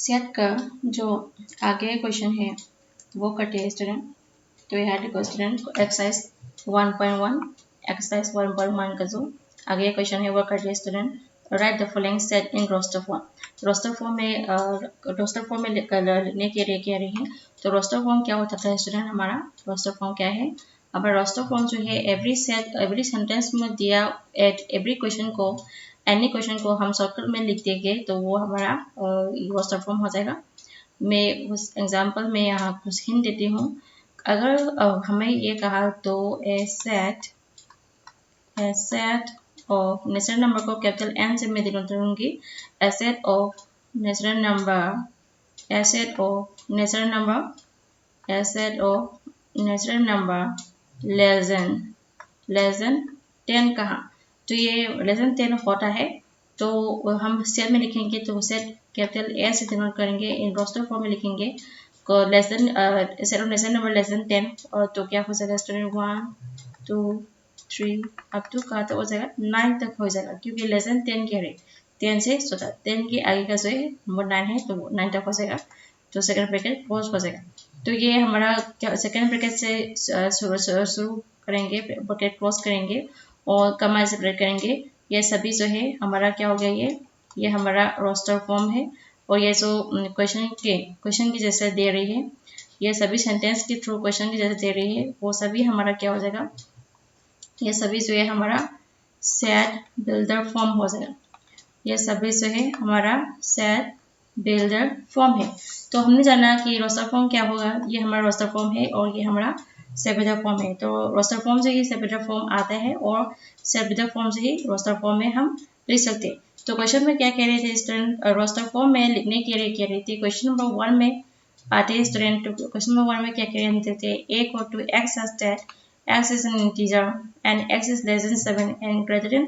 Set का जो आगे क्वेश्चन है वो करते हैं स्टूडेंट। तो यहाँ देखो स्टूडेंट एक्सरसाइज 1.1 एक्सरसाइज 1.1 का जो आगे क्वेश्चन है वो करते हैं student. Write the following set in roster form. Roster form में लिखने के लिए कह रही है। तो रोस्टर फॉर्म क्या होता है स्टूडेंट? हमारा रोस्टर फॉर्म क्या है? हमारा रोस्टर फॉर्म जो है एवरी सेंटेंस में दिया एवरी क्वेश्चन को एनी क्वेश्चन को हम सर्कल में लिख देंगे तो वो हमारा रोस्टर फॉर्म हो जाएगा। मैं उस एग्जांपल में यहाँ कुछ हिंट देती हूँ। अगर हमें ये कहा तो a set of natural number को कैपिटल एन से मैं डिनोट करूँगी। A set of natural number less than 10 कहाँ? तो ये लेस देन 10 होता है तो हम सेट में लिखेंगे तो सेट कैपिटल ए से डिनोट करेंगे। इन रोस्टर फॉर्म में लिखेंगे को less than set of natural number less than 10 और तो क्या हो जाएगा स्टूडेंट 1 2 3 अप टू कहाँ तक हो जाएगा 9 तक हो जाएगा, क्योंकि लेस देन 10 कह रहे 10 से 10 के आगे का जो है नंबर 9 है तो 9 तक हो जाएगा। तो सेकंड ब्रैकेट क्लोज हो जाएगा। तो ये हमारा सेकंड ब्रैकेट से शुरू करेंगे, ब्रैकेट क्लोज करेंगे और कमा सेपरेट करेंगे। ये सभी जो है हमारा क्या हो गया, ये हमारा रोस्टर फॉर्म है। और ये जो क्वेश्चन की जैसे दे रही है, ये सभी सेंटेंस के थ्रू क्वेश्चन की जैसे दे रही है वो सभी हमारा क्या हो जाएगा, ये सभी जो है हमारा सेट बिल्डर फॉर्म हो जाएगा। ये सभी जो है हमारा सेट बिल्डर फॉर्म है। तो हमने जाना कि रोस्टर फॉर्म क्या होगा, ये हमारा रोस्टर फॉर्म है और ये हमारा सेट बिल्डर फॉर्म है। तो रोस्टर फॉर्म से ही सेट बिल्डर फॉर्म आता है और सेट बिल्डर फॉर्म से ही रोस्टर फॉर्म में हम लिख सकते हैं। तो क्वेश्चन में क्या कह रहे थे स्टूडेंट, रोस्टर फॉर्म में लिखने के लिए कह रही थी। क्वेश्चन नंबर 1 में आते हैं स्टूडेंट। तो क्वेश्चन नंबर 1 में क्या कह रहे थे, a equal to x such that x is an integer and x is less than 7 and greater than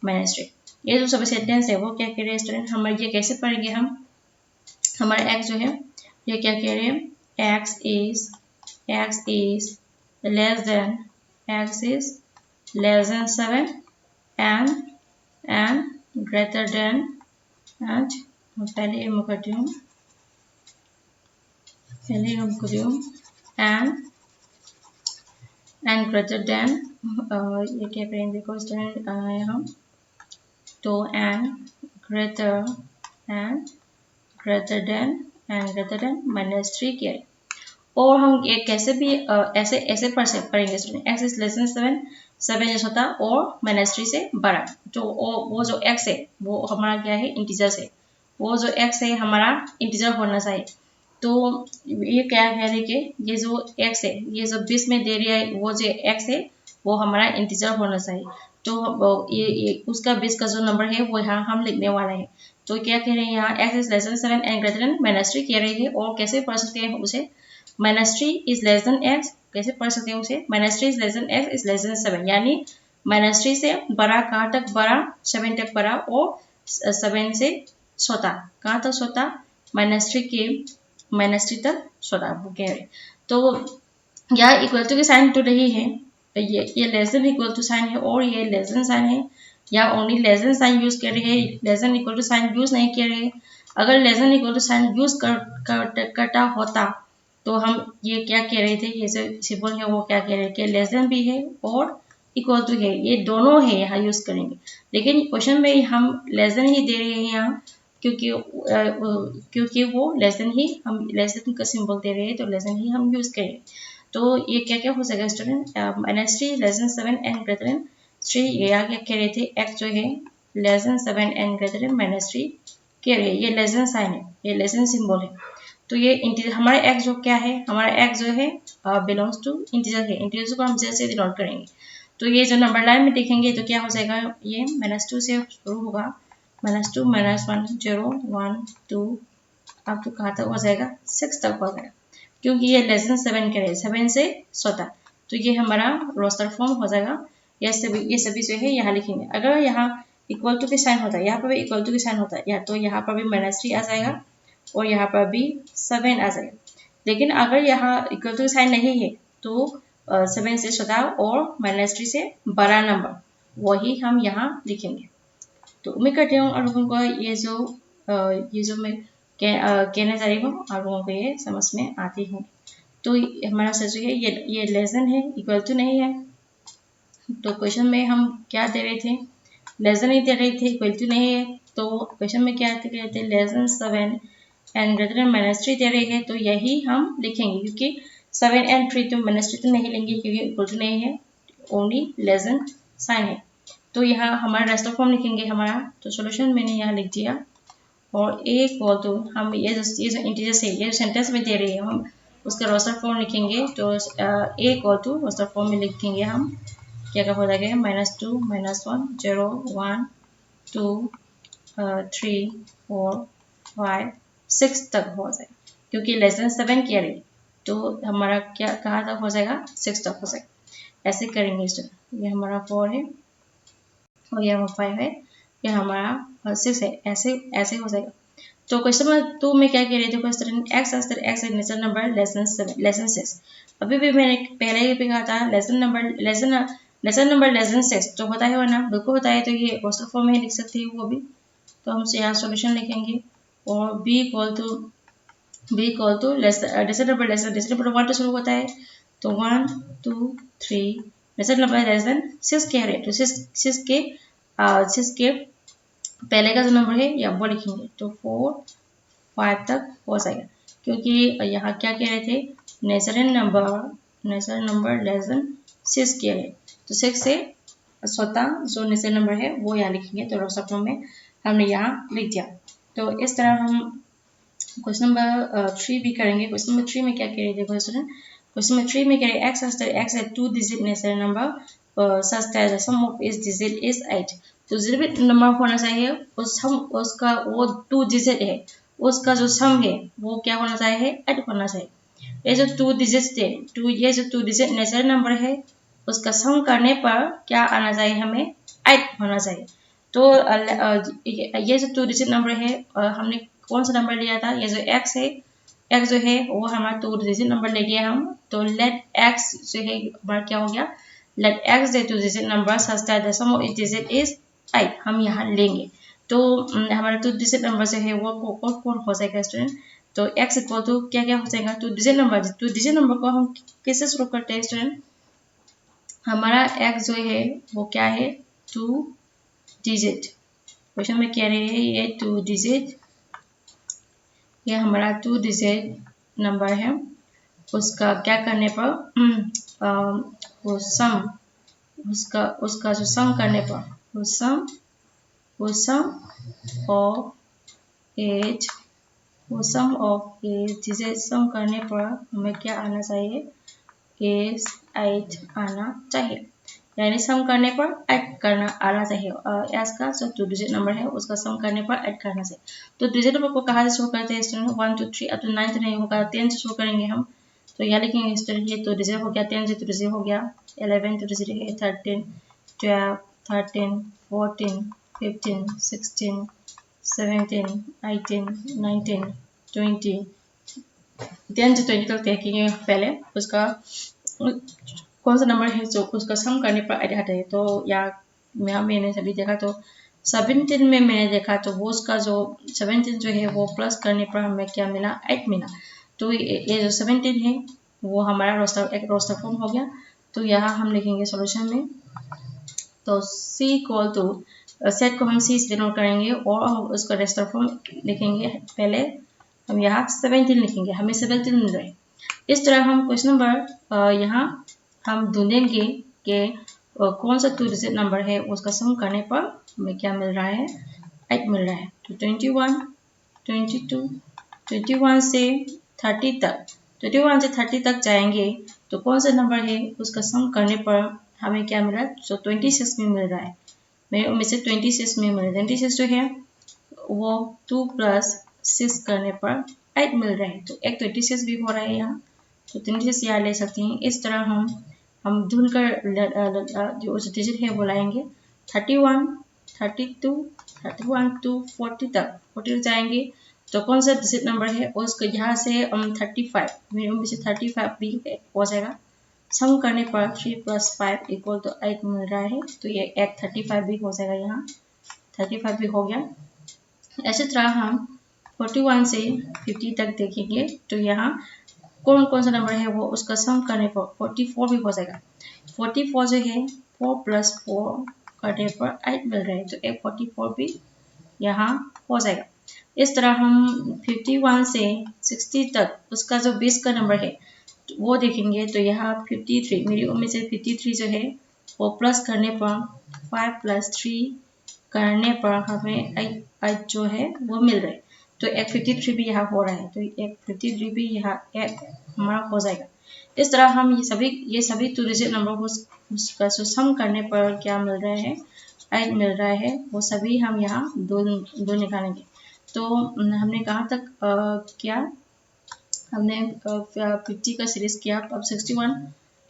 -3। ये जो सभी सेंटेंस है वो क्या कह रहे हैं स्टूडेंट, हम ये कैसे पढ़ेंगे हम, हमारा x जो है ये क्या कह रहे हैं, x is less than 7 and greater than, and पहले ये करती हूँ and greater than, ये क्या करेंगे देखो स्टूडेंट यहाँ तो and greater than -3 किया है। और हम ये कैसे भी ऐसे पढ़ेंगे student, x is less than 7 जैसा होता और -3 से बड़ा। तो वो जो x है वो हमारा क्या है, इंटीजर है। वो जो x है हमारा इंटीजर होना चाहिए। तो ये क्या कह रही है कि ये जो x है, ये जो 20 में दे रही है वो जो x है वो हमारा इंटीजर होना चाहिए। तो ये उसका 20 का जो नंबर है वो यहाँ हम लिखने वाला है। तो क्या कह रहे हैं यहाँ, x is less than 7 and greater than -3 कह रही है। और कैसे पढ़ सकते हैं उसे, -3 is less than x, कैसे पढ़ सकते हैं उसे, -3 is less than x is less than 7, यानी -3 से बड़ा कहाँ तक बड़ा, 7 तक बड़ा और 7 से छोटा कहाँ तक छोटा, -3 तक छोटा वो कह रहे। तो यहाँ इक्वल टू के साइन तो नहीं है, ये less than equal to sign है और ये लेस देन साइन है। या only less than sign use कर रहे हैं, less than equal to sign use नहीं कर रहे। अगर less than equal to sign use करता होता तो हम ये क्या कह रहे थे, ये जो सिंबल है वो क्या कह रहे हैं कि लेस देन भी है और इक्वल टू है, ये दोनों है यहाँ यूज करेंगे। लेकिन क्वेश्चन में हम लेस देन ही दे रहे हैं यहाँ, क्योंकि वो लेस देन ही हम लेस देन का सिंबल दे रहे हैं तो लेस देन ही हम यूज करेंगे। तो ये क्या क्या हो जाएगा student, -3 less than 7 and greater then 3। ये क्या कह रहे थे, x जो है less then 7 and greater then -3 कह रहे हैं। ये लेस देन साइन है, ये लेस देन सिंबल है। तो ये इंटीजर हमारा x जो क्या है, हमारा x जो है बिलोंग्स टू इंटीजर है। इंटीजर को हम जैसे डिनोट करेंगे तो ये जो नंबर लाइन में देखेंगे तो क्या हो जाएगा, ये -2 से शुरू होगा, -2 -1 0 1 2 अब तो कहाँ तक हो जाएगा 6 तक हो जाएगा, क्योंकि ये लेस देन 7 कह रहे हैं, 7 से छोटा। तो ये हमारा रोस्टर फॉर्म हो जाएगा। ये सभी जो है यहाँ लिखेंगे। अगर यहाँ इक्वल टू के साइन होता है, यहाँ पर भी इक्वल टू के साइन होता है, या तो यहाँ पर भी -3 आ जाएगा और यहाँ पर भी 7 आ जाएगा। लेकिन अगर यहाँ इक्वल टू साइन नहीं है तो 7 से छोटा और -3 से बड़ा नंबर वही हम यहाँ लिखेंगे। तो उम्मीद करती हूँ आप लोगों को ये जो मैं कहना चाह रही हूँ, आप लोगों को ये समझ में आती होंगी। तो हमारा सच है ये लेस देन है, इक्वल टू नहीं है। तो क्वेश्चन में हम क्या दे रहे थे, लेस देन ही दे रहे थे, इक्वल टू नहीं है। तो क्वेश्चन में क्या दे रहे थे, less than 7 and greater then -3 दे रहे हैं, तो यही हम लिखेंगे, क्योंकि 7 एंड 3 तो -3 तो नहीं लेंगे क्योंकि इक्वल टू नहीं है, ओनली लेस देन साइन है। तो यहाँ हमारा रेस्ट ऑफ फॉर्म लिखेंगे हमारा। तो सोल्यूशन मैंने यहाँ लिख दिया, और ए इक्वल टू हम ये जो इंटीजर्स है, ये सेंटेंस में दे रहे हैं, हम उसका रोस्टर फॉर्म लिखेंगे। तो ए इक्वल टू रोस्टर फॉर्म में लिखेंगे हम, क्या हो जाएगा, -2 -1 0 1 2 3 4 5 6 तक हो जाएगा, क्योंकि लेस देन 7 कह रहे, तो हमारा क्या कहाँ तक हो जाएगा, 6 तक हो जाएगा। ऐसे करेंगे स्टूडेंट, ये हमारा 4 है और ये हमारा 5 है, ये हमारा 6 है, ऐसे ऐसे हो जाएगा। तो क्वेश्चन नंबर 2 में क्या कह रहे थे, question x is natural number less then 6। अभी भी मैंने पहले ही भी कहा था less than number less then 6 तो होता है ना, बिल्कुल होता है। तो ये रोस्टर फॉर्म में लिख सकते हैं वो भी। तो हम यहाँ सॉल्यूशन लिखेंगे, और b equal to natural number 1 तो शुरू होता है, तो 1 2 3 नेचुरल नंबर लेस देन 6 कह रहे हैं, तो 6 के पहले का जो नंबर है या वो लिखेंगे, तो 4 5 तक हो जाएगा, क्योंकि यहाँ क्या कह रहे थे, नेचुरल नंबर लेस देन 6 कह रहे, तो 6 से स्वतः जो नेचुरल नंबर है वो यहाँ लिखेंगे। तो रोस्टर फॉर्म में हमने यहाँ लिख दिया। तो इस तरह हम क्वेश्चन नंबर 3 भी करेंगे। क्वेश्चन नंबर 3 में क्या कह रहे थे क्वेश्चन नंबर 3 में कह रहे x है 2 digit natural number such that the sum of its digit is 8। तो जो भी नंबर होना चाहिए उसका वो 2 डिजिट है, उसका जो सम है वो क्या होना चाहिए, 8 होना चाहिए। ये जो 2 डिजिट थे, ये जो 2 डिजिट नेचुरल नंबर है, उसका सम करने पर क्या आना चाहिए, हमें 8 होना चाहिए। तो ये जो 2 डिजिट नंबर है, हमने कौन सा नंबर लिया था, ये जो x है, x जो है वो हमारा 2 डिजिट नंबर ले लिया हम। तो लेट x जो है हमारा क्या हो गया, let x is 2 digit number such that the sum of its digit is 8 हम यहाँ लेंगे। तो हमारा 2 डिजिट नंबर जो है वो कौन हो जाएगा स्टूडेंट, तो x इक्वल टू क्या क्या हो जाएगा, 2 डिजिट नंबर को हम कैसे शुरू करते हैं स्टूडेंट, हमारा x जो है वो क्या है, 2 डिजिट। क्वेश्चन में कह रहे हैं ये 2 डिजिट, ये हमारा 2 डिजिट नंबर है, उसका क्या करने पर वो सम, उसका जो सम करने पर वो सम ऑफ एज डिजिट सम करने पर हमें क्या आना चाहिए, एज 8 आना चाहिए, यानी सम करने पर 8 करना आना चाहिए। एस का जो 2 डिजिट नंबर है उसका सम करने पर 8 करना चाहिए। तो डिजिट नंबर को कहाँ से शुरू करते हैं स्टूडेंट, 1 2 3 अब तो 9 नहीं होगा, 10 से शुरू करेंगे हम। तो यहाँ लिखेंगे स्टूडेंट, ये तो डिजिट हो गया, 10 से 2 डिजिट हो गया, 11 तो डिजिट है, 13 12 13 14 15 16 17 18 19 20 10 से 20 तक देखेंगे पहले, उसका कौन सा नंबर है जो उसका सम करने पर 8 आता है। तो यहाँ मैंने सभी देखा, तो 17 में मैंने देखा, तो वो उसका जो 17 जो है वो प्लस करने पर हमें क्या मिला, 8 मिला। तो ये जो 17 है वो हमारा रोस्टर फॉर्म हो गया। तो यहाँ हम लिखेंगे सॉल्यूशन में, तो C इक्वल टू सेट को हम C से डिनोट करेंगे और हम उसका रोस्टर फॉर्म लिखेंगे। पहले हम यहाँ 17 लिखेंगे, हमें 17 मिल रहा है। इस तरह हम क्वेश्चन नंबर यहाँ हम ढूंढेंगे कि कौन सा 2 डिजिट नंबर है, उसका सम करने पर हमें क्या मिल रहा है, 8 मिल रहा है। तो 21 22 21 से 30 तक, 21 से 30 तक जाएंगे, तो कौन सा नंबर है उसका सम करने पर हमें क्या मिला, तो 26 में मिल रहा है। मेरे उम्मीद से 26 में मिल रहा है। 26 जो है वो 2 + 6 करने पर 8 मिल रहा है। तो एक 26 भी हो रहा है यहाँ, तो 26 यहाँ ले सकते हैं। इस तरह हम ढूंढ कर जो डिजिट है वो लाएंगे। 31 32 31 to 40 तक 40 जाएंगे, तो कौन सा डिजिट नंबर है उसको यहाँ से 35 मेरे उम्मीद से 35 भी हो जाएगा। सम करने पर 3 + 5 = 8 मिल रहा है, तो ये एक 35 भी हो जाएगा, यहाँ 35 भी हो गया। ऐसी तरह हम 41 से 50 तक देखेंगे तो यहाँ कौन कौन सा नंबर है वो उसका सम करने पर 44 भी हो जाएगा। 44 जो है 4 + 4 करने पर 8 मिल रहा है, तो एक 44 भी यहाँ हो जाएगा। इस तरह हम 51 से 60 तक उसका जो बेस का नंबर है वो देखेंगे तो यहाँ 53, मेरी उम्मीद से 53 जो है वो प्लस करने पर 5 + 3 करने पर हमें 8 जो है वो मिल रहा है, तो एक 53 भी यहाँ हो रहा है, तो एक 53 भी यहाँ एक हमारा हो जाएगा। इस तरह हम ये सभी 2 डिजिट नंबर को उसका सम करने पर क्या मिल रहा है, 8 मिल रहा है, वो सभी हम यहाँ दो निकालेंगे। तो हमने कहाँ तक किया, हमने 50 का सीरीज किया। अब 61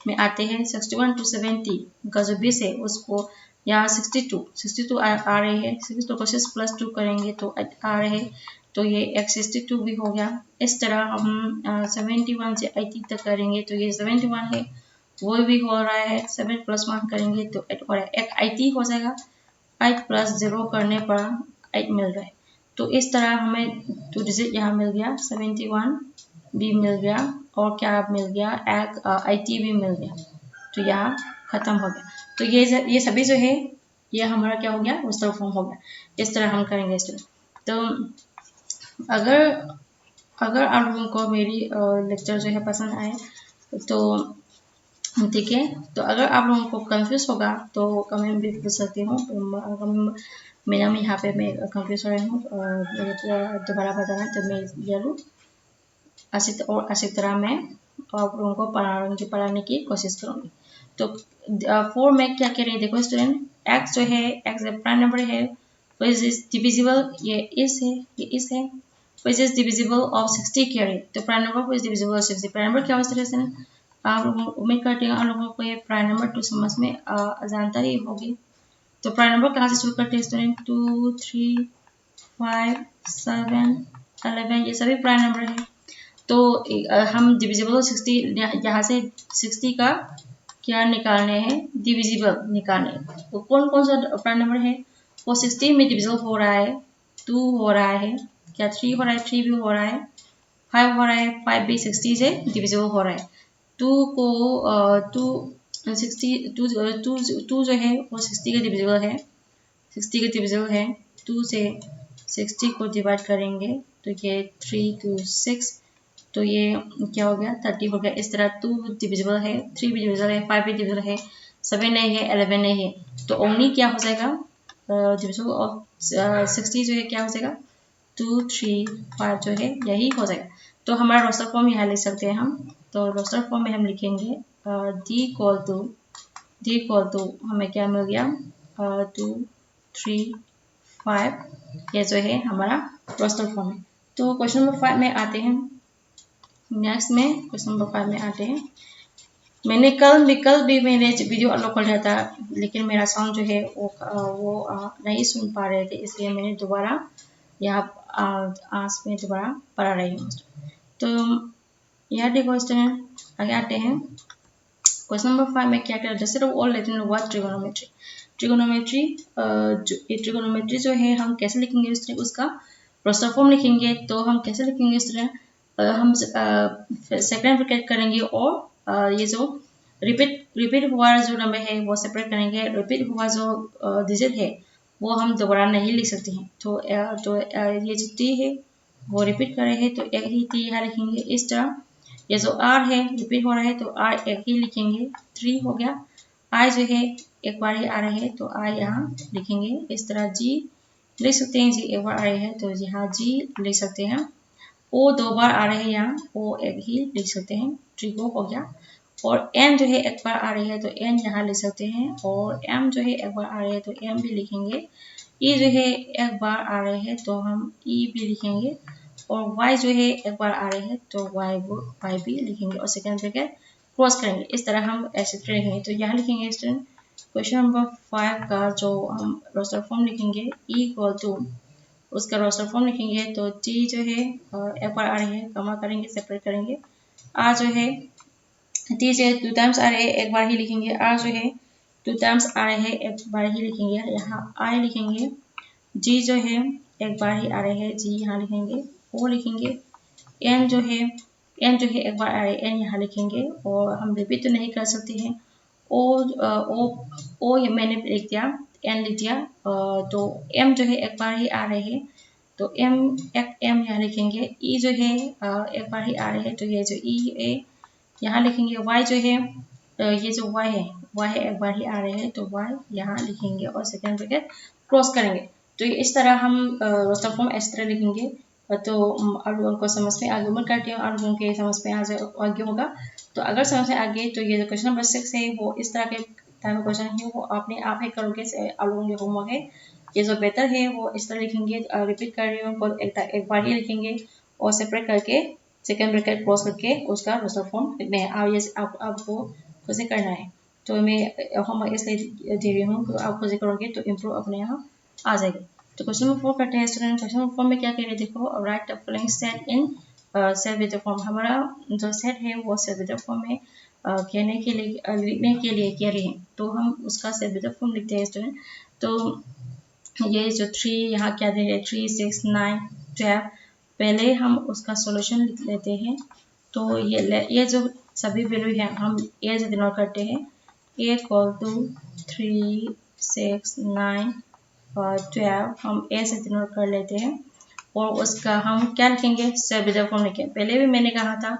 में आते हैं। 61 to 70 का जो बेस है उसको यहाँ 62 आ रहे हैं। 62 को 6 + 2 करेंगे तो आ रहे हैं, तो ये एक 62 भी हो गया। इस तरह हम 71 से 80 तक करेंगे तो ये 71 है, वो भी हो रहा है। 7 + 1 करेंगे तो 8 हो रहा है, एक 80 हो जाएगा। 8 + 0 करने पर 8 मिल रहा है। तो इस तरह हमें 2 डिजिट यहाँ मिल गया, 71 भी मिल गया और क्या मिल गया, एक 80 भी मिल गया, तो यहाँ खत्म हो गया। तो ये सभी जो है ये हमारा क्या हो गया, रोस्टर फॉर्म हो गया। इस तरह हम करेंगे इस तरह। तो अगर आप लोगों को मेरी लेक्चर जो है पसंद आए तो ठीक है, तो अगर आप लोगों को कंफ्यूज होगा तो कमेंट भी पूछ सकती हूँ। मेरा में यहाँ पे मैं कंफ्यूज हो रही हूँ, दोबारा बताना तो मैं जरूर अच्छी तरह मैं आप लोगों को पढ़ाने की कोशिश करूँगी। तो 4 में क्या कह रहे हैं, देखो स्टूडेंट, x जो है x प्राइम नंबर है, which is divisible, ये इस है, which is divisible of 60 कह रहे हैं। तो prime number which is divisible of 60, prime number क्या होता है स्टूडेंट, आप उम्मीद करते हैं आप लोगों को ये प्राइम नंबर तो समझ में जानता ही होगी। तो प्राइम नंबर कहाँ से शुरू करते हैं स्टूडेंट, 2, 3, 5, 7, 11, ये सभी प्राइम नंबर है। तो हम डिविजिबल 60 यहाँ से 60 का क्या निकालने हैं, डिविजिबल निकालने हैं। तो कौन कौन सा प्राइम नंबर है वो 60 में डिविजिबल हो रहा है, 2 हो रहा है, क्या 3 हो रहा है, 3 भी हो रहा है, 5 हो रहा है, 5 भी 60 से डिविजिबल हो रहा है। 2 को 2 जो है वो 60 का डिविजिबल है, 60 का डिविजिबल है। 2 से 60 को डिवाइड करेंगे तो ये 3 to 6, तो ये क्या हो गया, 30 हो गया। इस तरह 2 डिविजिबल है, 3 भी डिविजिबल है, 5 भी डिविजिबल है, 7 नहीं है, 11 नहीं है, तो ओनली क्या हो जाएगा, डिविजिबल ऑफ 60 जो है क्या हो जाएगा, 2, 3, 5 जो है यही हो जाएगा। तो हमारा रोस्टर फॉर्म यहाँ लिख सकते हैं हम। तो रोस्टर फॉर्म में हम लिखेंगे D इक्वल टू हमें क्या मिल गया, 2, 3, 5, ये जो है हमारा रोस्टर फॉर्म है। तो क्वेश्चन नंबर 5 में आते हैं। नेक्स्ट में क्वेश्चन नंबर 5 में आते हैं। मैंने कल भी मैंने वीडियो अपलोड कर दिया था, लेकिन मेरा साउंड जो है वो नहीं सुन पा रहे थे, इसलिए मैंने दोबारा यहाँ आज में दोबारा पढ़ा रही हूँ। तो यहाँ देखो स्टूडेंट, आगे आते हैं। क्वेश्चन नंबर 5 में क्या कर जैसे all let in what trigonometry. Trigonometry जो है हम कैसे लिखेंगे स्टूडेंट, उसका रोस्टर फॉर्म लिखेंगे। तो हम कैसे लिखेंगे स्टूडेंट, हम सेकंड ब्रैकेट करेंगे और ये जो रिपीट हुआ जो नंबर है वो सेपरेट करेंगे। रिपीट हुआ जो डिजिट है वो हम दोबारा नहीं लिख सकते हैं। तो ये जो टी है वो रिपीट कर रहे हैं तो एक ही टी यहाँ लिखेंगे। इस तरह ये जो आर है रिपीट हो रहा है तो आर एक ही लिखेंगे, 3 हो गया। आई जो है एक बार ही आ रहे हैं तो आई यहाँ लिखेंगे। इस तरह जी लिख सकते हैं, जी एक बार आ रहे हैं तो यहाँ जी लिख सकते हैं। ओ 2 बार आ रहे हैं यहाँ, ओ एक ही लिख सकते हैं, ट्रिगो हो गया। और एन जो है एक बार आ रही है तो एन यहाँ लिख सकते हैं, और एम जो है एक बार आ रहे हैं तो एम भी लिखेंगे। ई जो है एक बार आ रहे हैं तो हम ई भी लिखेंगे, और y जो है एक बार आ रहे हैं तो y भी लिखेंगे और सेकंड ब्रैकेट क्लोज करेंगे। इस तरह हम ऐसे लिखेंगे। तो यहाँ लिखेंगे स्टूडेंट क्वेश्चन नंबर 5 का जो हम रोस्टर फॉर्म लिखेंगे, ई इक्वल टू उसका रोस्टर फॉर्म लिखेंगे। तो टी जो है एक बार आ रही है, कमा करेंगे, सेपरेट करेंगे। आर जो है टी से 2 टाइम्स आ रहे हैं, एक बार ही लिखेंगे। आर जो है 2 टाइम्स आ रहे हैं, एक बार ही लिखेंगे, यहाँ आई लिखेंगे। जी जो है एक बार ही आ रहे हैं, जी यहाँ लिखेंगे। 4 लिखेंगे। n जो है एक बार आए n यहाँ लिखेंगे और हम रिपीट तो नहीं कर सकते हैं। ओ ये मैंने लिख दिया, n लिख दिया। तो m जो है एक बार ही आ रहे हैं तो m यहाँ लिखेंगे। e जो है एक बार ही आ रहे हैं तो ये जो e है यहाँ लिखेंगे। y जो है ये जो y है एक बार ही आ रहे हैं तो y यहाँ लिखेंगे और सेकेंड ब्रैकेट क्लोज करेंगे। तो इस तरह हम रोस्टर फॉर्म इस तरह लिखेंगे। तो आप लोगों को समझ में आगे, उम्मीद करती हूँ आप लोगों के समझ में आगे होगा। तो अगर समझ में आगे तो ये जो क्वेश्चन नंबर 6 है वो इस तरह के टाइप क्वेश्चन है वो आपने आप ही करोगे। आप लोगों के होमवर्क है। ये जो बेहतर है वो इस तरह लिखेंगे। रिपीट कर रही हूँ, एक बार ही लिखेंगे और सेपरेट करके सेकेंड ब्रैकेट क्लोज करके उसका रोस्टर फॉर्म लिखना है। आपको खुद से करना है। तो मैं होमवर्क इसलिए दे रही हूँ कि आप खुद से करोगे तो इम्प्रूव अपने यहाँ आ जाएगी। तो क्वेश्चन नंबर 4 करते हैं स्टूडेंट। क्वेश्चन नंबर 4 में क्या कह रहे हैं देखो, right the following set in set with the form. हमारा जो सेट है वो सेट विद द फॉर्म में कहने के लिए लिखने के लिए कह रहे हैं। तो हम उसका सेट विद द फॉर्म लिखते हैं स्टूडेंट। तो ये जो 3 यहाँ क्या दे रहे हैं 3 6 9 12, पहले हम उसका सॉल्यूशन लिख लेते हैं। तो ये जो सभी वैल्यू है हम ए से डिनोट करते हैं। a इक्वल टू 3 6 9 और 12 हम ए से डिनोट कर लेते हैं और उसका हम क्या लिखेंगे सेट विद द फॉर्म लिखेंगे। पहले भी मैंने कहा था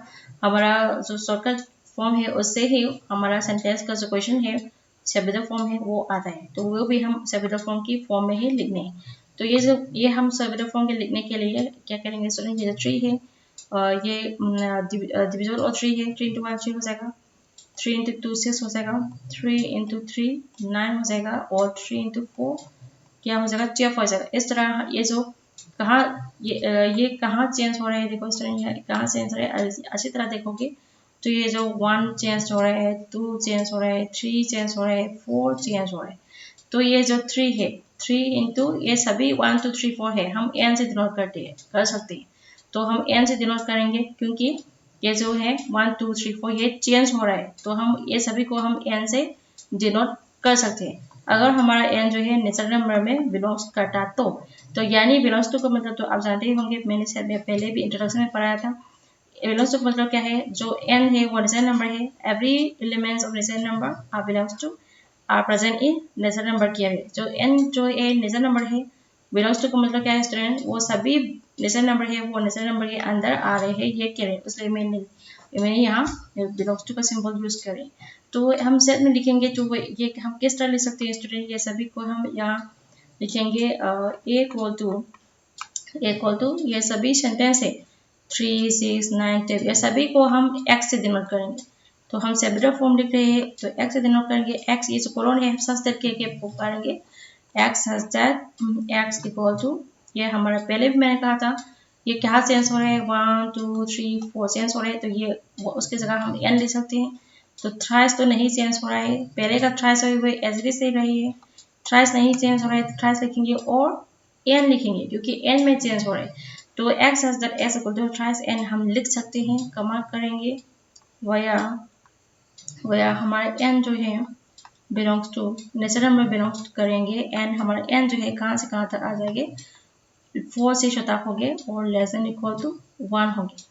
हमारा जो शॉर्टकट फॉर्म है उससे ही हमारा सेंटेंस का जो क्वेश्चन है सेट विद द फॉर्म है वो आता है। तो वो भी हम सेट विद द फॉर्म की फॉर्म में ही लिखने हैं। तो ये हम सेट विद द फॉर्म के लिखने के लिए क्या करेंगे स्टूडेंट, ये 3 है ये डिविजल और 3 है। 3 × 1 3 हो जाएगा, 3 × 2 6 हो जाएगा, 3 × 3 9 हो जाएगा और 3 × 4 क्या हो जाएगा 12 हो जाएगा। इस तरह ये जो ये कहाँ चेंज हो रहा है देखो स्टूडेंट, ये कहाँ चेंज हो रहा है अच्छी तरह देखोगे तो ये जो 1 चेंज हो रहा है, 2 चेंज हो रहा है, 3 चेंज हो रहा है, 4 चेंज हो रहा है। तो ये जो 3 है 3 इंटू ये सभी 1 2 3 4 है हम n से डिनोट कर सकते हैं। तो हम n से डिनोट करेंगे क्योंकि ये जो है 1 2 3 4 ये चेंज हो रहा है तो हम ये सभी को हम n से डिनोट कर सकते हैं। अगर हमारा n जो है नेचुरल नंबर में बिलोंग्स करता तो यानी बिलोंग्स टू का मतलब तो आप जानते ही होंगे, मैंने शायद पहले भी इंट्रोडक्शन में पढ़ाया था। बिलोंग्स टू मतलब क्या है, जो n है वो नेचुरल नंबर है। Every elements of natural number are belongs to are present in natural number किया है। जो n जो है नेचुरल नंबर है, बिलोंग्स टू का मतलब क्या है स्टूडेंट, वो सभी नेचुरल नंबर है वो नेचुरल नंबर के अंदर आ रहे हैं ये कह रहे हैं। इसलिए मैंने यहाँ बिलोंग्स टू का सिंबल यूज करें। तो हम सेट में लिखेंगे तो ये हम किस तरह लिख सकते हैं स्टूडेंट, ये सभी को हम यहाँ लिखेंगे ए इक्वल टू ये सभी सेंटेंस है 3 6 9 10 ये सभी को हम x से डिनोट करेंगे। तो हम सेपरेट फॉर्म लिख रहे हैं तो x से डिनोट करेंगे। x ये जो कोलन है सब्सटेट के पुकारेंगे x has that x equal to ये हमारा पहले भी मैंने कहा था ये क्या चेंज हो रहा है 1 2 3 4 चेंज हो रहा है तो ये उसकी जगह हम n लिख सकते हैं। तो थ्राइस तो नहीं चेंज हो रहा है, पहले का थ्राइस हुए एज इट इज रही है। थ्राइस नहीं चेंज हो रहा है तो थ्राइस लिखेंगे और n लिखेंगे क्योंकि n में चेंज हो रहा है। तो x has that x equal to thrice n हम लिख सकते हैं, कमा करेंगे वया हमारा n जो है बिलोंग्स टू नेचुरल में बिलोंग्स करेंगे। n हमारा n जो है कहाँ से कहाँ तक आ जाएंगे 4 से शता होंगे और लेस देन इक्वल टू 1 होंगे।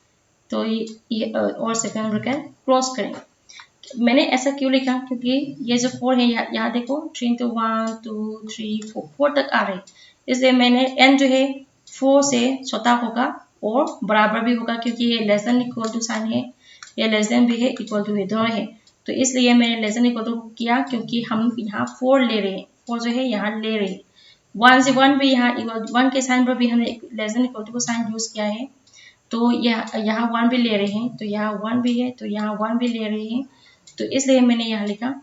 तो ये और सेकंड ब्रैकेट क्लोज करेंगे। मैंने ऐसा क्यों लिखा क्योंकि ये जो 4 है यहाँ देखो 3 to 1 2 3 4 तक आ रहे, इसलिए मैंने n जो है 4 से छोटा होगा और बराबर भी होगा क्योंकि ये less than equal to sign है, ये लेस देन भी है इक्वल टू भी दोनों है। तो इसलिए मैंने लेस देन इक्वल टू किया क्योंकि हम यहाँ 4 ले रहे हैं, 4 जो है यहाँ ले रहे हैं। 1 से 1 भी यहाँ इक्वल 1 के साइन पर भी हमने लेस देन इक्वल टू को साइन यूज किया है। तो यहाँ 1 भी ले रहे हैं तो यहाँ 1 भी है तो यहाँ 1 भी ले रहे हैं, तो इसलिए मैंने यहाँ लिखा।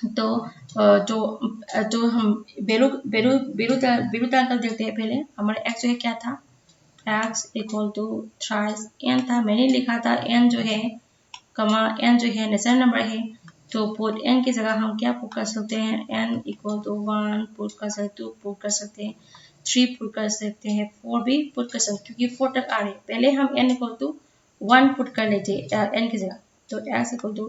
तो जो हम बेरू अंकल देखते हैं पहले हमारे x जो है क्या था x equal to thrice n था, मैंने लिखा था n जो है कमा n जो है नेचुरल नंबर है तो पुट n की जगह हम क्या पुट कर सकते हैं n इक्वल टू 1 पुट कर सकते 2 पुट कर सकते हैं 3 पुट कर सकते हैं 4 भी पुट कर सकते क्योंकि 4 तक आ रहे। पहले हम n इक्वल टू 1 पुट कर लेते n की जगह, तो x इक्वल टू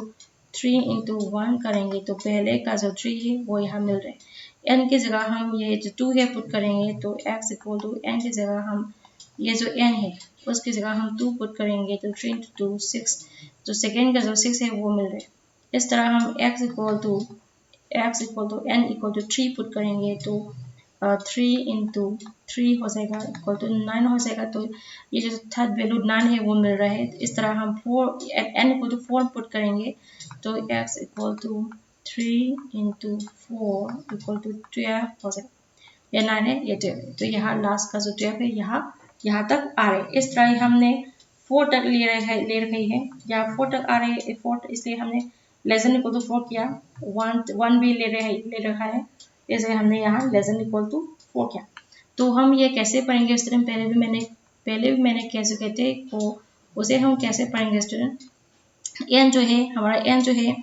3 इंटू 1 करेंगे तो पहले का जो 3 है वो यहाँ मिल रहा है। n की जगह हम ये जो 2 है पुट करेंगे तो x इक्वल टू n की जगह हम ये जो n है उसकी जगह हम 2 पुट करेंगे तो 3 into 2 6, जो सेकेंड का जो 6 है वो मिल रहा है। इस तरह हम x equal to n equal to 3 put करेंगे तो 3 into 3 हो जाएगा इक्वल टू 9 हो जाएगा। तो ये जो थर्ड वैल्यू 9 है वो मिल रहा है। इस तरह हम n इक्वल टू 4 पुट करेंगे तो x equal to 3 into 4 equal to 12 हो जाएगा। ये 9 है, ये 12 है, तो यहाँ लास्ट का जो 12 है यहाँ तक आ रहे। इस तरह हमने 4 तक ले रही है या 4 तक आ रहे हैं। 4 इसलिए हमने लेस देन इक्वल टू 4 किया, 1 भी ले रखा है, इसलिए हमने यहाँ लेस देन इक्वल टू 4 किया। तो हम ये कैसे पढ़ेंगे स्टूडेंट, पहले भी मैंने कैसे कहते तो उसे हम कैसे पढ़ेंगे स्टूडेंट। n जो है हमारा n जो है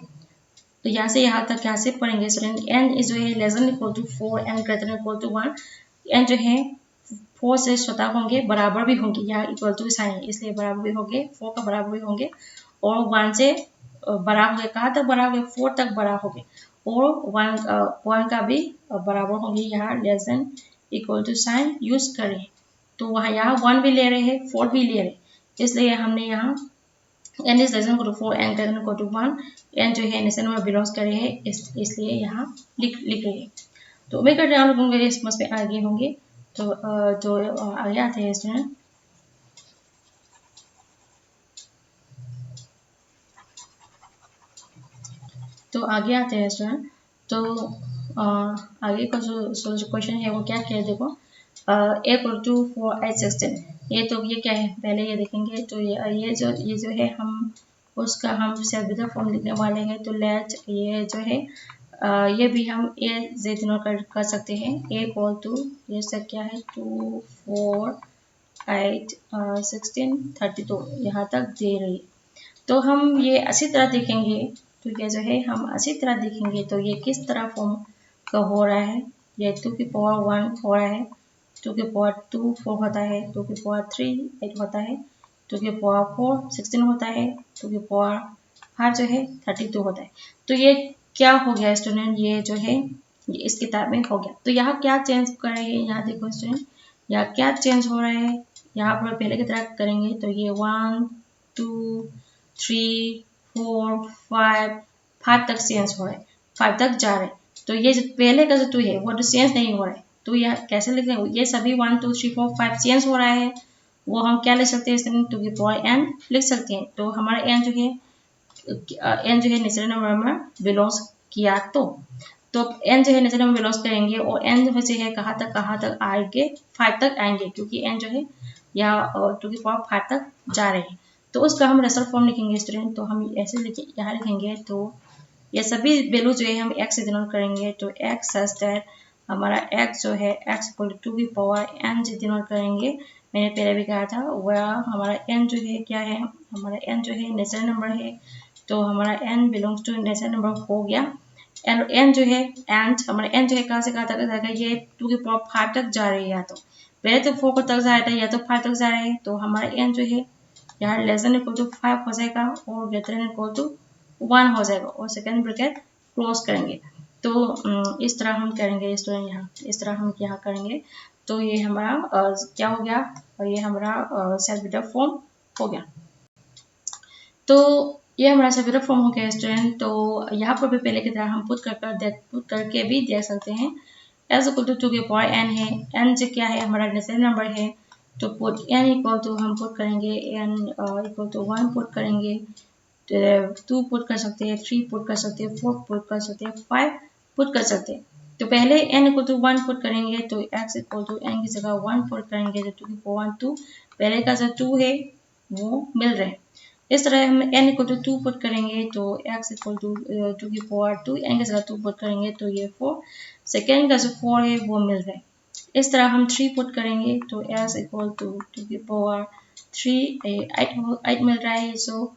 तो यहाँ से यहाँ तक कैसे पढ़ेंगे स्टूडेंट। n जो है less than equal to 4 n greater than equal to 1। n जो है 4 से छोटा होंगे, बराबर भी होंगे, यहाँ इक्वल टू साइन है इसलिए बराबर भी होंगे, 4 का बराबर भी होंगे, और 1 से बड़ा होंगे। कहाँ तक बड़ा होंगे, 4 तक बड़ा होंगे, और 1 का भी बराबर होंगे। यहाँ less than equal to sign use करें तो वहाँ यहाँ 1 भी ले रहे हैं, 4 भी ले रहे हैं, इसलिए हमने यहाँ n is less than equal to 4 n greater than equal to 1, n जो है नेचुरल नंबर बिलोंग्स कर रहे हैं इसलिए यहाँ लिख रहे हैं। तो उम्मीद करते हैं आप लोग मेरे समझ में आगे होंगे। तो आगे आते हैं स्टूडेंट। तो आगे आते हैं स्टूडेंट। तो आगे का जो क्वेश्चन है वो क्या है, देखो a equal to 4 8 16। ये क्या है पहले ये देखेंगे। तो ये जो है हम उसका हम सेल्फ फॉर्म लिखने वाले हैं। तो लेट ये जो है ये भी हम a से डिनोट कर सकते हैं। a इक्वल टू ये सब क्या है 2 4 8 16 32 यहाँ तक दे रही। तो हम ये अच्छी तरह देखेंगे। तो ये जो है हम अच्छी तरह देखेंगे तो ये किस तरह फॉर्म का हो रहा है। ये 2 की पावर 1 हो रहा है, 2 की पावर 2 4 होता है, 2 की पावर 3 8 होता है, 2 की पावर 4 16 होता है, 2 की पावर 5 जो है 32 होता है। तो ये क्या हो गया स्टूडेंट, ये जो है ये इस किताब में हो गया। तो यहाँ क्या चेंज कर रहे हैं, यहाँ देखो स्टूडेंट यहाँ क्या चेंज हो रहा है। यहाँ पर पहले की तरह करेंगे तो ये 1 2 3 4 5 तक चेंज हो रहा है, 5 तक जा रहे हैं। तो ये जो पहले का जो 2 है वो तो चेंज नहीं हो रहा है। तो यह कैसे लिखते हैं, ये सभी 1 2 3 4 5 चेंज हो रहा है, वो हम क्या लिख सकते हैं 2 की पावर n लिख सकते हैं। तो हमारा n जो है नेचुरल नंबर में बिलोंग्स किया। तो n जो है नेचुरल नंबर बिलोंग्स करेंगे और n जो है कहाँ तक आएंगे 5 तक आएंगे, क्योंकि n जो है यहाँ 2 की पावर 5 तक जा रहे हैं। तो उसका हम रेशनल फॉर्म लिखेंगे स्टूडेंट। तो हम ऐसे यहाँ लिखेंगे। तो ये सभी वैल्यू जो है हम x से डिनोट करेंगे। तो x सच दैट हमारा x जो है x इक्वल टू 2 की पावर n से डिनोट करेंगे। मैंने पहले भी कहा था वह हमारा n जो है क्या है, हमारा n जो है नेचुरल नंबर है। तो हमारा n belongs to natural number हो गया। n जो है हमारा n जो है कहाँ से कहाँ तक जाएगा, ये 2 की पावर 5 तक जा रही है। या तो पहले तो 4 तक जा रहा है या तो 5 तक जा रहे हैं। तो हमारा n जो है यहाँ लेस देन इक्वल टू 5 हो जाएगा और ग्रेटर देन इक्वल टू 1 हो जाएगा और सेकेंड ब्रैकेट क्लोज करेंगे। तो इस तरह हम करेंगे स्टूडेंट, यहाँ इस तरह हम यहाँ करेंगे। तो ये हमारा क्या हो गया, और ये हमारा सेल्फ बिल्डअप फॉर्म हो गया। तो ये हमारा सेल्फ बिल्डअप फॉर्म हो गया स्टूडेंट। तो यहाँ पर भी पहले की तरह हम पुट करके भी देख सकते हैं। एज इक्वल टू 2 की पावर n है, n जो क्या है हमारा नेचुरल नंबर है। तो पुट n इक्वल टू हम पुट करेंगे n इक्वल टू 1 पुट करेंगे, 2 पुट कर सकते हैं, 3 पुट कर सकते हैं, 4 पुट कर सकते हैं, 5 पुट कर सकते हैं। तो पहले n इक्वल टू 1 पुट करेंगे तो x इक्वल टू n की जगह 1 पुट करेंगे तो 2 की पावर 2 पहले का जो 2 है वो मिल रहे हैं। इस तरह हम n इक्वल टू 2 पुट करेंगे तो x इक्वल टू 2 की पावर 2 n की जगह 2 पुट करेंगे तो ये 4 सेकेंड का जो 4 है वो मिल रहा है। इस तरह हम 3 पुट करेंगे तो s इक्वल टू 2 की पावर 3 8 मिल रहा है। सो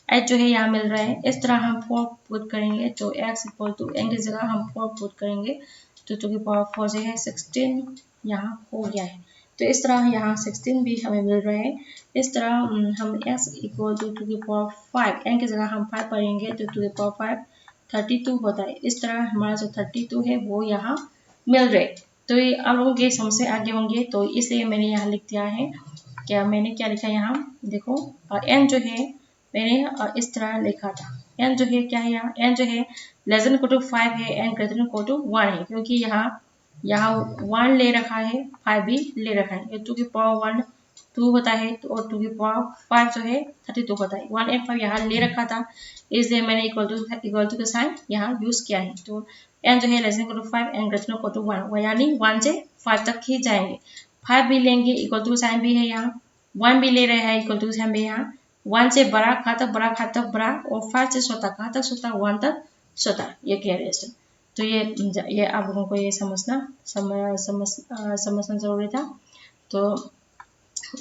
8 जो है यहाँ मिल रहा है। इस तरह हम 4 पुट करेंगे तो x इक्वल टू n की जगह हम 4 पुट करेंगे तो 2 की पावर 4 जो है 16 यहाँ हो गया है। तो इस तरह यहाँ 16 भी हमें मिल रहा है। इस तरह हम x इक्वल टू 2 की पावर 5 n की जगह हम 5 पढ़ेंगे तो 2 की पावर 5 32 होता है। इस तरह हमारा जो 32 है वो यहाँ मिल रहे। तो ये आप लोगों के समझ से आगे होंगे तो इसलिए मैंने यहाँ लिख दिया है। क्या मैंने क्या लिखा यहाँ देखो, n जो है मैंने इस तरह लिखा था। n जो है क्या है यहाँ, n जो है लेस देन इक्वल टू 5 है, n greater than equal to 1 है, क्योंकि यहाँ 1 ले रखा है, 5 भी ले रखा है। ये 2 की पावर 1 2 होता है, तो और 2 की पावर 5 जो है 32 होता है। 1 and 5 यहाँ ले रखा था, इसलिए मैंने इक्वल टू का साइन यहाँ यूज किया है। तो n जो है less than equal to 5 n greater than equal to 1, यानी 1 से 5 तक ही जाएंगे। 5 भी लेंगे, इक्वल टू साइन भी है यहाँ, 1 भी ले रहे हैं, इक्वल टू साइन भी यहाँ। 1 से बड़ा कहाँ तक बड़ा, कहाँ तक बड़ा, और 5 से छोटा कहाँ तक छोटा, 1 तक छोटा, ये कह रहे हैं। तो ये आप लोगों को ये समझना जरूरी था। तो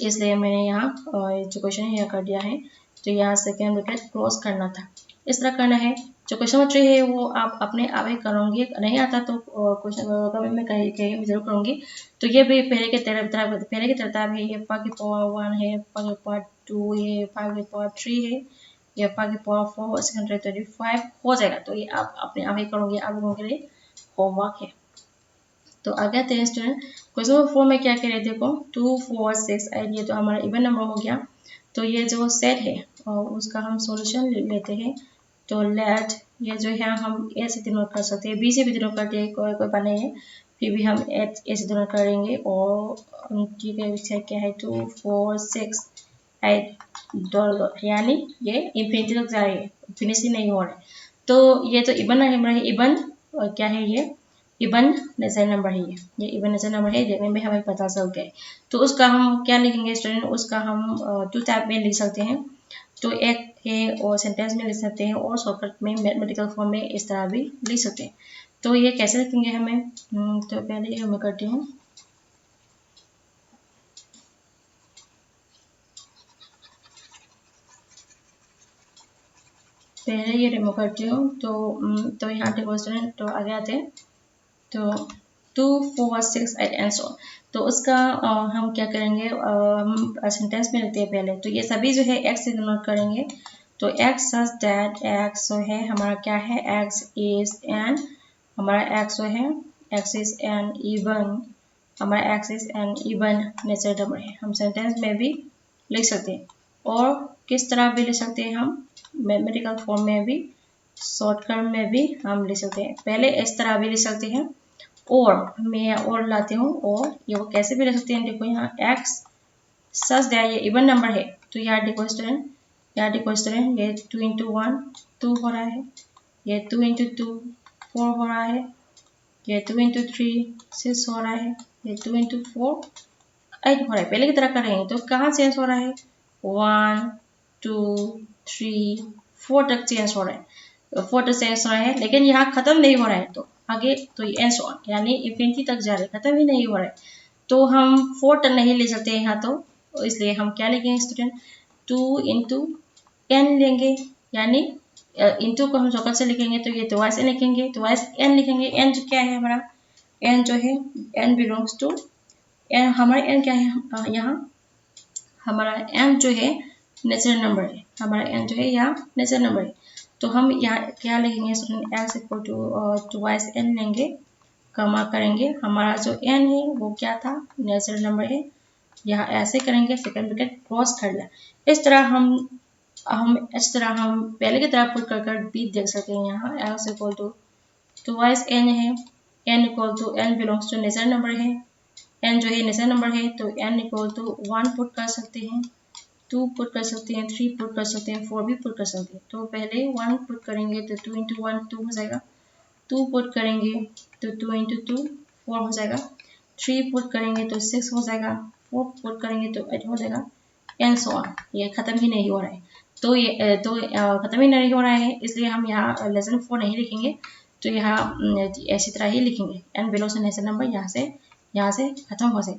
इसलिए मैंने यहाँ जो क्वेश्चन है यहाँ कर दिया है। तो यहाँ सेकेंड ब्रैकेट क्लोज करना था, इस तरह करना है। जो क्वेश्चन नंबर 3 है वो आप अपने आप ही करोगे, नहीं आता तो क्वेश्चन कभी मैं कहीं जरूर करूँगी। तो ये भी पहले की तरह है, ये 5 की पावर 1 है, 5 की पावर 2 है, 5 की पावर 3 है, ये 5 की पावर 4 625 हो जाएगा। तो ये आप अपने आप ही करोगे, आप लोगों के लिए होमवर्क है। तो आगे आते हैं स्टूडेंट, क्वेश्चन नंबर 4 में क्या कह रहे थे, देखो 2 4 6 8, ये तो हमारा इवन नंबर हो गया। तो ये जो सेट है और उसका हम सॉल्यूशन लेते हैं। तो लेट, ये जो है हम ए से डिनोट कर सकते हैं, बी से भी डिनोट करते हैं, कोई बात नहीं है, फिर भी हम ए से डिनोट करेंगे। और उनकी क्या है 2 4 6 8 यानी ये इंफिनिटी तक जा रही है, फिनिश ही नहीं हो रहा है। तो ये तो इवन नंबर है, इवन क्या है, ये इवन नेचुरल नंबर है, ये इवन नेचुरल नंबर है, देखने में हमें पता चल गया है। तो उसका हम क्या लिखेंगे स्टूडेंट, उसका हम 2 टाइप में लिख सकते हैं। तो एक है और सेंटेंस में लिख सकते हैं, और शॉर्टकट में मैथमेटिकल फॉर्म में इस तरह भी लिख सकते हैं। तो ये कैसे लिखेंगे हमें, तो पहले ये मैं करती हूँ। पहले ये रिमूव करती हूँ। तो यहाँ देखो स्टूडेंट, तो आगे आते हैं। तो 2 4 6 8 एंड सो, तो उसका हम क्या करेंगे, हम सेंटेंस में लिखते हैं पहले। तो ये सभी जो है x से डिनोट करेंगे। तो x सच दैट x जो है हमारा क्या है, x इज एन, हमारा x जो है x इज एन इवन, हमारा x is an even natural number है। हम सेंटेंस में भी लिख सकते हैं, और किस तरह भी लिख सकते हैं, हम मैथमेटिकल फॉर्म में भी, शॉर्टकट में भी हम लिख सकते हैं। पहले इस तरह भी लिख सकते हैं, और मैं और लाती हूँ, और ये वो कैसे भी लिख सकते हैं। देखो यहाँ x सच दैट ये इवन नंबर है। तो यहाँ देखो स्टूडेंट, ये 2 into 1 2 हो रहा है, ये 2 into 2 4 हो रहा है, ये 2 into 3 6 हो रहा है, ये 2 into 4 8 हो रहा है। पहले की तरह कर रहे हैं, तो कहाँ चेंज हो रहा है, 1 2 3 4 तक चेंज हो रहा है, 4 तक चेंज हो रहा है, लेकिन यहाँ खत्म नहीं हो रहा है। तो आगे तो एंड सो ऑन, यानी इंफिनिटी तक जा रहे हैं, खत्म ही नहीं हो रहा है। तो हम 4 तक नहीं ले सकते यहाँ, तो इसलिए हम क्या लिखेंगे स्टूडेंट, 2 into n लेंगे, यानी इंटू को हम शॉर्टकट से लिखेंगे, तो ये ट्वाइस n लिखेंगे, ट्वाइस n लिखेंगे। n जो क्या है हमारा, n जो है n बिलोंग्स टू n, हमारा n क्या है यहाँ, हमारा n जो है नेचुरल नंबर है, हमारा n जो है यहाँ नेचुरल नंबर है। तो हम यहाँ क्या लिखेंगे student, x equal to twice n लेंगे, कमा करेंगे, हमारा जो n है वो क्या था, नेचुरल नंबर है। यहाँ ऐसे करेंगे, सेकंड ब्रैकेट क्रॉस कर लिया। इस तरह हम पहले की तरह पुट कर भी देख सकते हैं। यहाँ x equal to twice n है, n equal to n belongs to natural number है, n जो है नेचुरल नंबर है, तो n इक्वल टू 1 पुट कर सकते हैं, 2 पुट कर सकते हैं, 3 पुट कर सकते हैं, 4 भी पुट कर सकते हैं। तो पहले 1 पुट करेंगे तो 2 into 1 2 हो जाएगा, 2 पुट करेंगे तो 2 into 2 4 हो जाएगा, 3 पुट करेंगे तो 6 हो जाएगा, 4 पुट करेंगे तो 8 हो जाएगा, एंड सो ऑन। ये खत्म ही नहीं हो रहा है। तो ये खत्म ही नहीं हो रहा है, इसलिए हम यहाँ लेस देन 4 नहीं लिखेंगे। तो यहाँ ऐसी तरह ही लिखेंगे, n belongs to natural number, यहाँ से खत्म हो जाए।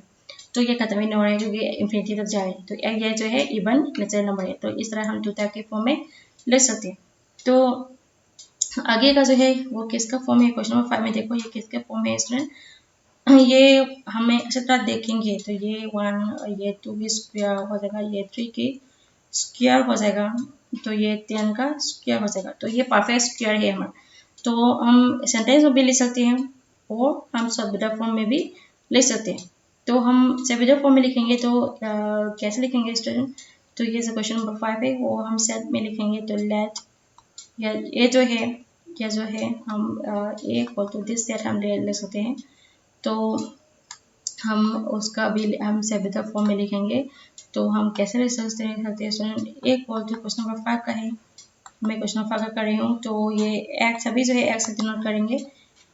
तो ये खत्म ही नहीं हो रहा है, क्योंकि इंफिनिटी तक जा रहे हैं। तो ये जो है इवन नेचुरल नंबर है। तो इस तरह हम 2 टाइप के फॉर्म में लिख सकते हैं। तो आगे का जो है वो किसका फॉर्म है, क्वेश्चन नंबर 5 में देखो ये किसका फॉर्म है स्टूडेंट। ये हमें अच्छी तरह देखेंगे तो ये 1 ये 2 की स्क्वायर हो जाएगा, ये 3 की स्क्वायर हो जाएगा, तो ये 10 का स्क्वायर हो जाएगा। तो ये परफेक्ट स्क्वायर है हमारा। तो हम सेंटेंस में भी लिख सकते हैं, और हम सब फॉर्म में भी लिख सकते हैं। तो हम सेपरेट फॉर्म में लिखेंगे तो कैसे लिखेंगे स्टूडेंट? तो ये जो क्वेश्चन नंबर 5 है वो हम सेट में लिखेंगे। तो लेट ये जो है हम ए इक्वल टू दिस सेट हम ले सकते हैं। तो हम उसका भी हम सेपरेट फॉर्म में लिखेंगे। तो हम कैसे लिख सकते हैं student? A equal to question number 5 का है, मैं क्वेश्चन नंबर 5 का कर रही हूँ। तो ये एक्स अभी जो है एक्स डिनोट करेंगे,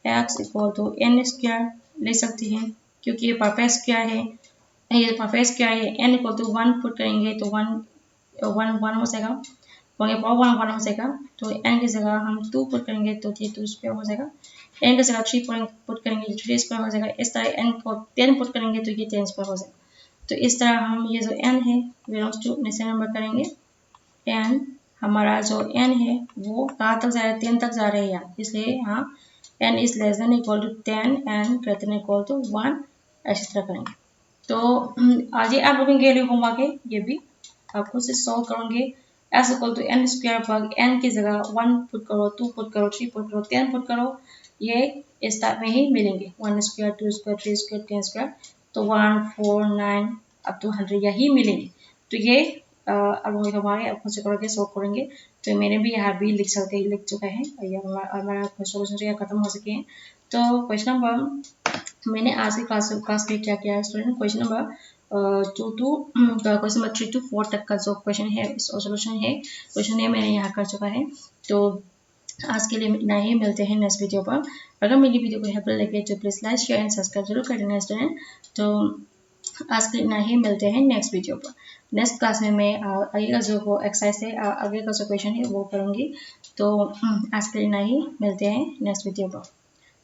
x equal to n square ले सकती हैं क्योंकि ये परफेक्ट स्क्वायर है, ये परफेक्ट स्क्वायर है। एन इक्वल टू 1 पुट करेंगे तो 1 हो जाएगा, 1 हो जाएगा। तो एन की जगह हम 2 पुट करेंगे तो ये 2 स्क्वायर हो जाएगा। एन की जगह 3 पुट करेंगे तो 3 स्क्वायर हो जाएगा। इस तरह एन को 10 पुट करेंगे तो ये 10 स्क्वायर हो जाएगा। तो इस तरह हम ये जो एन है बिलोंग्स टू नेचुरल नंबर करेंगे। एन हमारा जो एन है वो कहाँ तक जा रहा है? 10 तक जा रहे हैं यहाँ, इसलिए यहाँ n is less than equal to 10 and greater than equal to 1 ऐसी तरह करेंगे। तो आज ये आप लोगों के लिए होमवर्क है, ये भी आप खुद से सॉल्व करोगे। S equal to n square पर एन की जगह 1 पुट करो, 2 पुट करो, 3 पुट करो, 10 पुट करो, ये इस टाइप में ही मिलेंगे। 1 स्क्वायर, 2 स्क्वायर, 3 स्क्वायर, 10 स्क्वायर, तो 1, 4, 9 अप टू 100 यही मिलेंगे। तो ये अब हमारे आप खुद से करोगे, सॉल्व करेंगे। तो मैंने भी यहाँ भी लिख चुका है, ये हमारा सोल्यूशन यहाँ खत्म हो सके हैं। तो क्वेश्चन नंबर मैंने आज की क्लास में क्या किया है student? Question number 2 to question number 3 to 4 तक का जो क्वेश्चन है सोल्यूशन है मैंने यहाँ कर चुका है। तो आज के लिए इतना ही, मिलते हैं नेक्स्ट वीडियो पर। अगर मेरी वीडियो को हेल्पफुल लगे तो please like share and subscribe जरूर कर देना स्टूडेंट। तो आज के लिए इतना ही, मिलते हैं नेक्स्ट वीडियो पर। नेक्स्ट क्लास में मैं आगे का जो एक्सरसाइज है, आगे का जो क्वेश्चन है वो करूँगी। तो आज के लिए इतना ही, मिलते हैं नेक्स्ट वीडियो पर।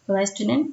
Bye student.